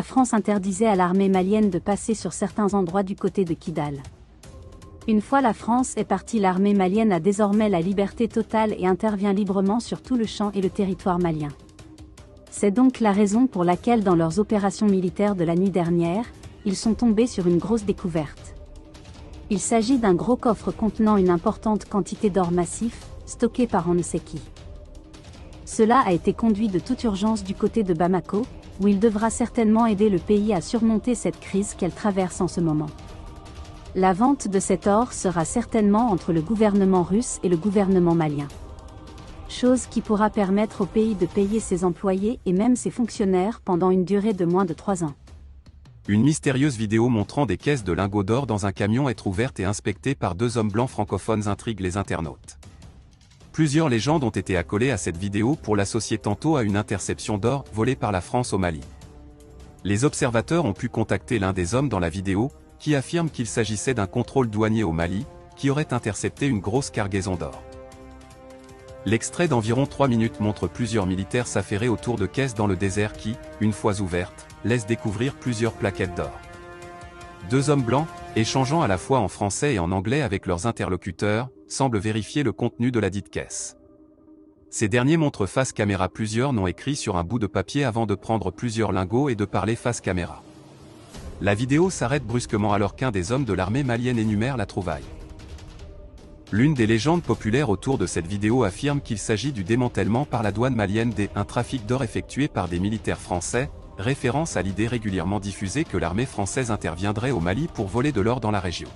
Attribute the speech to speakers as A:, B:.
A: La France interdisait à l'armée malienne de passer sur certains endroits du côté de Kidal. Une fois la France est partie, l'armée malienne a désormais la liberté totale et intervient librement sur tout le champ et le territoire malien. C'est donc la raison pour laquelle dans leurs opérations militaires de la nuit dernière, ils sont tombés sur une grosse découverte. Il s'agit d'un gros coffre contenant une importante quantité d'or massif, stocké par on ne sait qui. Cela a été conduit de toute urgence du côté de Bamako, où il devra certainement aider le pays à surmonter cette crise qu'elle traverse en ce moment. La vente de cet or sera certainement entre le gouvernement russe et le gouvernement malien. Chose qui pourra permettre au pays de payer ses employés et même ses fonctionnaires pendant une durée de moins de 3 ans.
B: Une mystérieuse vidéo montrant des caisses de lingots d'or dans un camion être ouverte et inspectée par 2 hommes blancs francophones intrigue les internautes. Plusieurs légendes ont été accolées à cette vidéo pour l'associer tantôt à une interception d'or volée par la France au Mali. Les observateurs ont pu contacter l'un des hommes dans la vidéo, qui affirme qu'il s'agissait d'un contrôle douanier au Mali, qui aurait intercepté une grosse cargaison d'or. L'extrait d'environ 3 minutes montre plusieurs militaires s'affairer autour de caisses dans le désert qui, une fois ouvertes, laissent découvrir plusieurs plaquettes d'or. 2 hommes blancs, échangeant à la fois en français et en anglais avec leurs interlocuteurs, semblent vérifier le contenu de la dite caisse. Ces derniers montrent face caméra plusieurs noms écrits sur un bout de papier avant de prendre plusieurs lingots et de parler face caméra. La vidéo s'arrête brusquement alors qu'un des hommes de l'armée malienne énumère la trouvaille. L'une des légendes populaires autour de cette vidéo affirme qu'il s'agit du démantèlement par la douane malienne un trafic d'or effectué par des militaires français, référence à l'idée régulièrement diffusée que l'armée française interviendrait au Mali pour voler de l'or dans la région.